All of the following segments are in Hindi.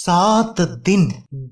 7 दिन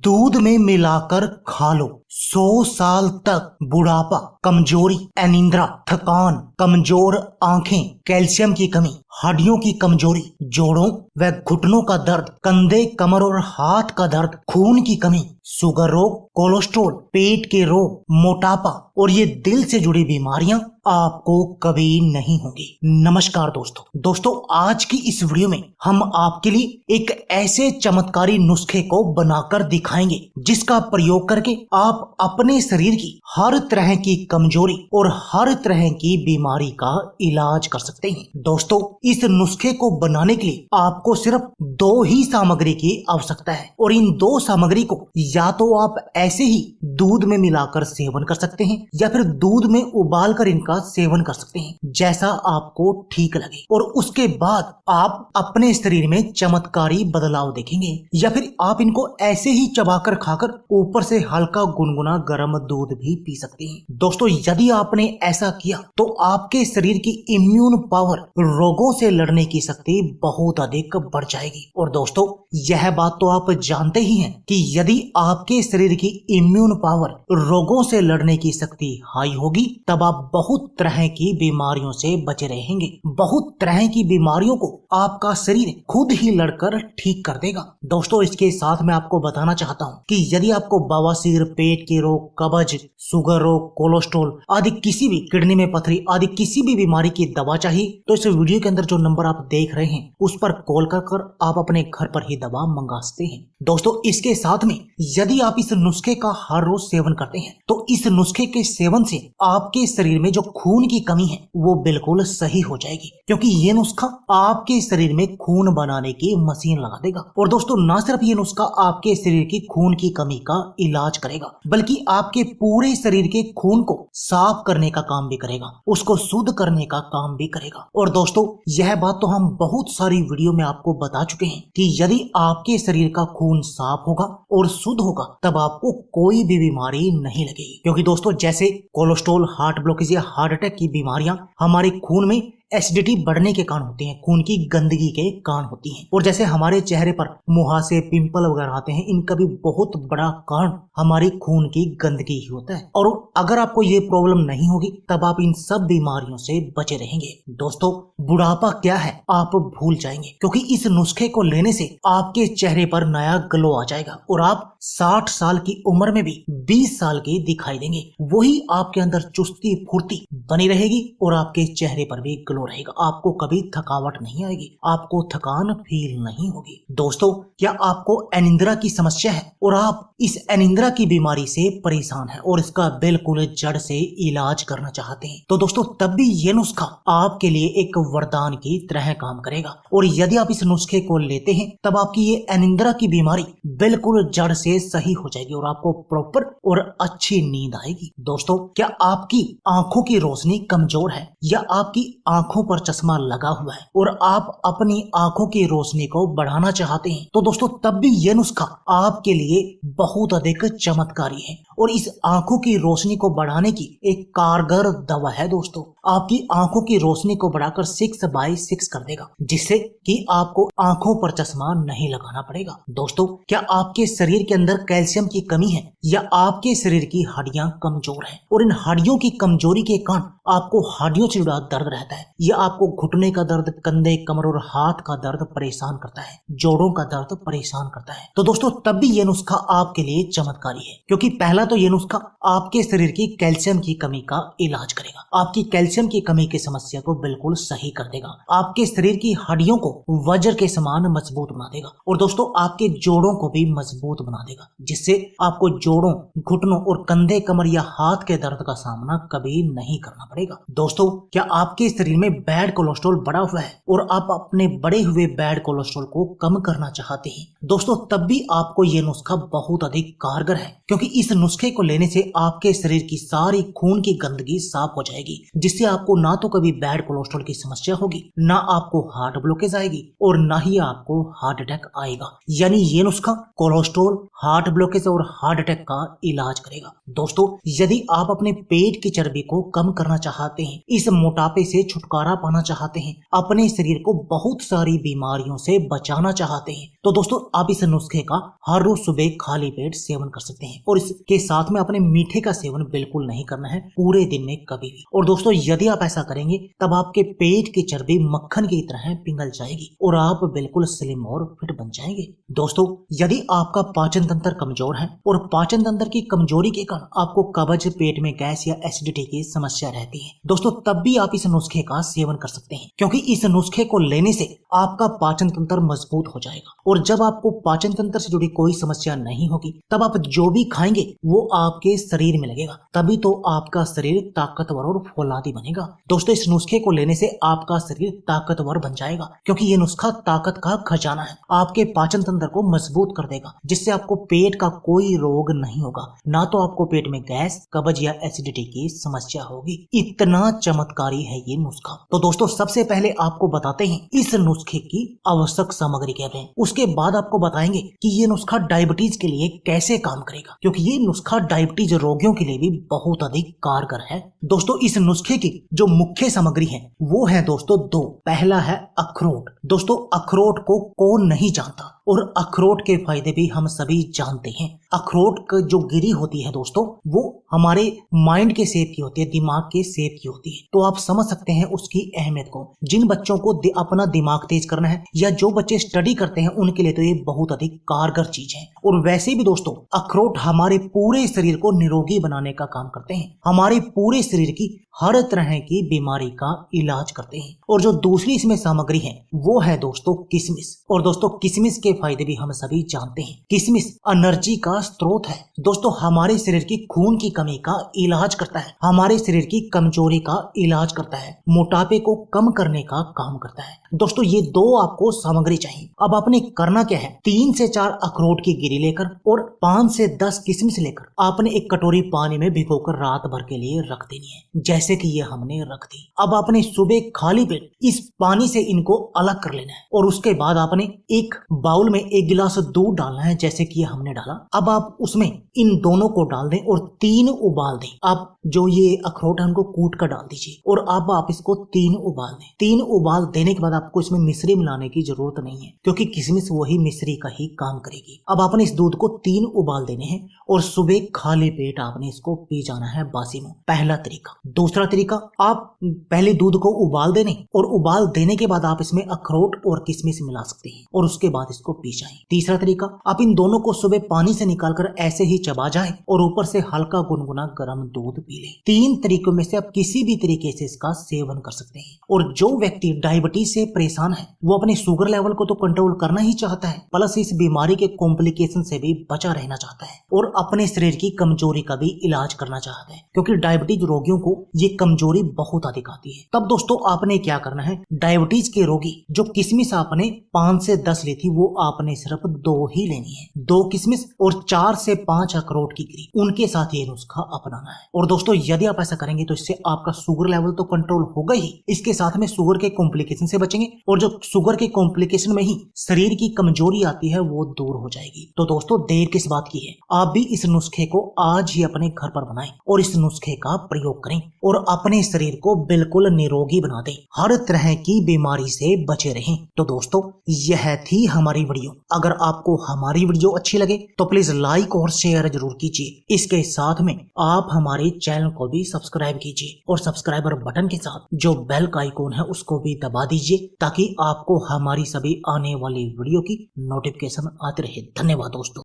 दूध में मिलाकर खा लो, 100 साल तक बुढ़ापा, कमजोरी, अनिद्रा, थकान, कमजोर आंखें, कैल्शियम की कमी, हड्डियों की कमजोरी, जोड़ों व घुटनों का दर्द, कंधे, कमर और हाथ का दर्द, खून की कमी, शुगर रोग, कोलेस्ट्रॉल, पेट के रोग, मोटापा और ये दिल से जुड़ी बीमारियां आपको कभी नहीं होंगी। नमस्कार दोस्तों, आज की इस वीडियो में हम आपके लिए एक ऐसे चमत्कारी नुस्खे को बनाकर दिखाएंगे जिसका प्रयोग करके आप अपने शरीर की हर तरह की कमजोरी और हर तरह की बीमारी का इलाज कर सकते हैं। दोस्तों, इस नुस्खे को बनाने के लिए आपको सिर्फ 2 ही सामग्री की आवश्यकता है और इन 2 सामग्री को या तो आप ऐसे ही दूध में मिलाकर सेवन कर सकते हैं या फिर दूध में उबालकर इनका सेवन कर सकते हैं, जैसा आपको ठीक लगे। और उसके बाद आप अपने शरीर में चमत्कारी बदलाव देखेंगे। या फिर आप इनको ऐसे ही चबाकर खाकर ऊपर से हल्का गुनगुना गर्म दूध भी पी सकते हैं। दोस्तों, यदि आपने ऐसा किया तो आपके शरीर की इम्यून पावर, रोगों से लड़ने की शक्ति बहुत अधिक बढ़ जाएगी। और दोस्तों, यह बात तो आप जानते ही हैं कि यदि आपके शरीर की इम्यून पावर, रोगों से लड़ने की शक्ति हाई होगी तब आप बहुत तरह की बीमारियों से बचे रहेंगे। बहुत तरह की बीमारियों को आपका शरीर खुद ही लड़कर ठीक कर देगा। दोस्तों, इसके साथ मैं आपको बताना चाहता हूँ कि यदि आपको बवासीर, पेट के रोग, कब्ज, शुगर रोग, कोलेस्ट्रॉल आदि किसी भी, किडनी में पथरी आदि किसी भी बीमारी की दवा चाहिए तो इस वीडियो के अंदर जो नंबर आप देख रहे हैं उस पर कॉल कर आप अपने घर पर ही दवा मंगा सकते हैं। दोस्तों, इसके साथ में यदि आप इस नुस्खे का हर रोज सेवन करते हैं तो इस नुस्खे के सेवन से आपके शरीर में जो खून की कमी है वो बिल्कुल सही हो जाएगी, क्योंकि ये नुस्खा आपके शरीर में खून बनाने की मशीन लगा देगा। और दोस्तों, ना सिर्फ ये नुस्खा आपके शरीर की खून की कमी का इलाज करेगा बल्कि आपके पूरे शरीर के खून को साफ करने का काम भी करेगा, उसको शुद्ध करने का काम भी करेगा। और दोस्तों, यह बात तो हम बहुत सारी वीडियो में आपको बता चुके हैं कि यदि आपके शरीर का खून साफ होगा और शुद्ध होगा तब आपको कोई भी बीमारी नहीं लगेगी। क्योंकि दोस्तों, जैसे कोलेस्ट्रॉल, हार्ट ब्लॉकेज या हार्ट अटैक की बीमारियां हमारे खून में एसिडिटी बढ़ने के कारण होती हैं, खून की गंदगी के कारण होती हैं। और जैसे हमारे चेहरे पर मुहासे, पिंपल वगैरह आते हैं, इनका भी बहुत बड़ा कारण हमारी खून की गंदगी ही होता है। और अगर आपको ये प्रॉब्लम नहीं होगी तब आप इन सब बीमारियों से बचे रहेंगे। दोस्तों, बुढ़ापा क्या है आप भूल जाएंगे, क्योंकि इस नुस्खे को लेने से आपके चेहरे पर नया ग्लो आ जाएगा और आप 60 साल की उम्र में भी 20 साल के दिखाई देंगे। वही आपके अंदर चुस्ती फुर्ती बनी रहेगी और आपके चेहरे पर भी ग्लो रहेगा। आपको कभी थकावट नहीं आएगी, आपको थकान फील नहीं होगी। दोस्तों, क्या आपको अनिद्रा की समस्या है और आप इस अनिद्रा की बीमारी से परेशान हैं और इसका बिल्कुल जड़ से इलाज करना चाहते हैं तो दोस्तों, तब भी ये नुस्खा आपके लिए एक वरदान की तरह काम करेगा। और यदि आप इस नुस्खे को लेते हैं तब आपकी ये अनिद्रा की बीमारी बिल्कुल जड़ से सही हो जाएगी और आपको प्रॉपर और अच्छी नींद आएगी। दोस्तों, क्या आपकी आंखों की रोशनी कमजोर है या आपकी आंखों पर चश्मा लगा हुआ है और आप अपनी आंखों की रोशनी को बढ़ाना चाहते हैं तो दोस्तों, तब भी यह नुस्खा आपके लिए बहुत अधिक चमत्कारी है और इस आंखों की रोशनी को बढ़ाने की एक कारगर दवा है। दोस्तों, आपकी आंखों की रोशनी को बढ़ाकर 6x6 कर देगा, जिससे कि आपको आंखों पर चश्मा नहीं लगाना पड़ेगा। दोस्तों, क्या आपके शरीर के अंदर कैल्शियम की कमी है या आपके शरीर की हड्डियां कमजोर हैं और इन हड्डियों की कमजोरी के कारण आपको हड्डियों से जुड़ा दर्द रहता है या आपको घुटने का दर्द, कंधे, कमर और हाथ का दर्द परेशान करता है, जोड़ों का दर्द परेशान करता है तो दोस्तों, तब भी यह नुस्खा आपके लिए चमत्कारी है। क्योंकि पहला तो यह नुस्खा आपके शरीर की कैल्शियम की कमी का इलाज करेगा, आपकी कैल्शियम की कमी की समस्या को बिल्कुल सही कर देगा, आपके शरीर की हड्डियों को वज्र के समान मजबूत बना देगा और दोस्तों, आपके जोड़ों को भी मजबूत बना देगा, जिससे आपको जोड़ों, घुटनों और कंधे, कमर या हाथ के दर्द का सामना कभी नहीं करना पड़ेगा। दोस्तों, क्या आपके शरीर में बैड कोलेस्ट्रॉल बढ़ा हुआ है और आप अपने बढ़े हुए बैड कोलेस्ट्रॉल को कम करना चाहते हैं दोस्तों, तब भी आपको यह नुस्खा बहुत अधिक कारगर है, क्योंकि इस नुस्खे को लेने से आपके शरीर की सारी खून की गंदगी साफ हो जाएगी, जिससे आपको ना तो कभी बैड कोलेस्ट्रॉल की समस्या होगी, ना आपको हार्ट ब्लॉकेज आएगी और ना ही आपको हार्ट अटैक आएगा। यानी ये नुस्खा कोलेस्ट्रॉल, हार्ट ब्लॉकेज और हार्ट अटैक का इलाज करेगा। दोस्तों, यदि आप अपने पेट की चर्बी को कम करना चाहते हैं, इस मोटापे से छुटकारा छुटकारा पाना चाहते हैं, अपने शरीर को बहुत सारी बीमारियों से बचाना चाहते हैं, तो दोस्तों आप इस नुस्खे का हर रोज सुबह खाली पेट सेवन कर सकते हैं। और इसके साथ में अपने मीठे का सेवन बिल्कुल नहीं करना है पूरे दिन में कभी भी। और दोस्तों यदि आप ऐसा करेंगे तब आपके पेट की चर्बी मक्खन की तरह पिघल जाएगी और आप बिल्कुल स्लिम और फिट बन जाएंगे। दोस्तों यदि आपका पाचन तंत्र कमजोर है और पाचन तंत्र की कमजोरी के कारण आपको कब्ज, पेट में गैस या एसिडिटी की समस्या रहती है, दोस्तों तब भी आप इस नुस्खे का सेवन कर सकते हैं, क्योंकि इस नुस्खे को लेने से आपका पाचन तंत्र मजबूत हो जाएगा। और जब आपको पाचन तंत्र से जुड़ी कोई समस्या नहीं होगी तब आप जो भी खाएंगे वो आपके शरीर में लगेगा, तभी तो आपका शरीर ताकतवर और फौलादी बनेगा। दोस्तों इस नुस्खे को लेने से आपका शरीर ताकतवर बन जाएगा, क्योंकि ये नुस्खा ताकत का खजाना है। आपके पाचन तंत्र को मजबूत कर देगा, जिससे आपको पेट का कोई रोग नहीं होगा, ना तो आपको पेट में गैस, कब्ज या एसिडिटी की समस्या होगी। इतना चमत्कारी है ये नुस्खा। तो दोस्तों सबसे पहले आपको बताते हैं इस नुस्खे की आवश्यक सामग्री क्या है, उसके बाद आपको बताएंगे कि ये नुस्खा डायबिटीज के लिए कैसे काम करेगा, क्योंकि ये नुस्खा डायबिटीज रोगियों के लिए भी बहुत अधिक कारगर है। दोस्तों इस नुस्खे की जो मुख्य सामग्री है वो है दोस्तों दो। पहला है अखरोट। दोस्तों अखरोट को कौन नहीं जानता, और अखरोट के फायदे भी हम सभी जानते हैं। अखरोट की जो गिरी होती है दोस्तों वो हमारे माइंड के शेप की होती है, दिमाग के शेप की होती है, तो आप समझ सकते हैं उसकी अहमियत को। जिन बच्चों को अपना दिमाग तेज करना है या जो बच्चे स्टडी करते हैं उनके लिए तो ये बहुत अधिक कारगर चीज है। और वैसे भी दोस्तों अखरोट हमारे पूरे शरीर को निरोगी बनाने का काम करते हैं, हमारे पूरे शरीर की हर तरह की बीमारी का इलाज करते हैं। और जो दूसरी इसमें सामग्री है वो है दोस्तों किशमिश। और दोस्तों किशमिश के फायदे भी हम सभी जानते हैं। किशमिश एनर्जी का स्रोत है दोस्तों, हमारे शरीर की खून की कमी का इलाज करता है, हमारे शरीर की कमजोरी का इलाज करता है, मोटापे को कम करने का काम करता है। दोस्तों ये दो आपको सामग्री चाहिए। अब आपने करना क्या है, 3 से 4 अखरोट की गिरी लेकर और 5 से 10 किशमिश लेकर आपने एक कटोरी पानी में भिगोकर रात भर के लिए रख देनी है, जैसे कि ये हमने रख दी। अब आपने सुबह खाली पेट इस पानी से इनको अलग कर लेना है और उसके बाद आपने एक बाउल में 1 गिलास दूध डालना है, जैसे कि ये हमने डाला। अब आप उसमें इन दोनों को डाल दें और 3 उबाल दें। आप जो ये अखरोट है उनको कूट कर डाल दीजिए और अब आप इसको 3 उबाल दें। 3 उबाल देने के बाद आपको इसमें मिश्री मिलाने की जरूरत नहीं है, क्योंकि किशमिश वही मिश्री का ही काम करेगी। अब आपने इस दूध को 3 उबाल देने हैं और सुबह खाली पेट आपने इसको पी जाना है बासी मुंह। पहला तरीका। दूसरा तरीका, आप पहले दूध को उबाल देने और उबाल देने के बाद आप इसमें अखरोट और किशमिश मिला सकते हैं और उसके बाद इसको पी जाएं। तीसरा तरीका, आप इन दोनों को सुबह पानी से निकालकर ऐसे ही चबा जाएं और ऊपर से हल्का गुनगुना गर्म दूध पी लें। 3 तरीकों में से आप किसी भी तरीके से इसका सेवन कर सकते हैं। और जो व्यक्ति डायबिटीज से परेशान है वो अपने शुगर लेवल को तो कंट्रोल करना ही चाहता है, प्लस इस बीमारी के कॉम्प्लिकेशन से भी बचा रहना चाहता है और अपने शरीर की कमजोरी का भी इलाज करना चाहता है, क्योंकि डायबिटीज रोगियों को ये कमजोरी बहुत अधिक आती है। तब दोस्तों आपने क्या करना है, डायबिटीज के रोगी जो किशमिश आपने 5 से 10 ली थी वो आपने सिर्फ 2 ही लेनी है। 2 किशमिश और 4 से 5 अखरोट की गिरी, उनके साथ ये नुस्खा अपनाना है। और दोस्तों यदि आप ऐसा करेंगे तो इससे आपका शुगर लेवल तो कंट्रोल होगा ही, इसके साथ में शुगर के कॉम्प्लिकेशन से बचेंगे और जो शुगर के कॉम्प्लिकेशन में ही शरीर की कमजोरी आती है वो दूर हो जाएगी। तो दोस्तों देर किस बात की है, आप भी इस नुस्खे को आज ही अपने घर पर बनाएं और इस नुस्खे का प्रयोग करें और अपने शरीर को बिल्कुल निरोगी बना दें, हर तरह की बीमारी से बचे रहें। तो दोस्तों यह थी हमारी वीडियो। अगर आपको हमारी वीडियो अच्छी लगे तो प्लीज लाइक और शेयर जरूर कीजिए। इसके साथ में आप हमारे चैनल को भी सब्सक्राइब कीजिए और सब्सक्राइबर बटन के साथ जो बेल का आइकॉन है उसको भी दबा दीजिए, ताकि आपको हमारी सभी आने वाली वीडियो की नोटिफिकेशन आती रहे। धन्यवाद दोस्तों।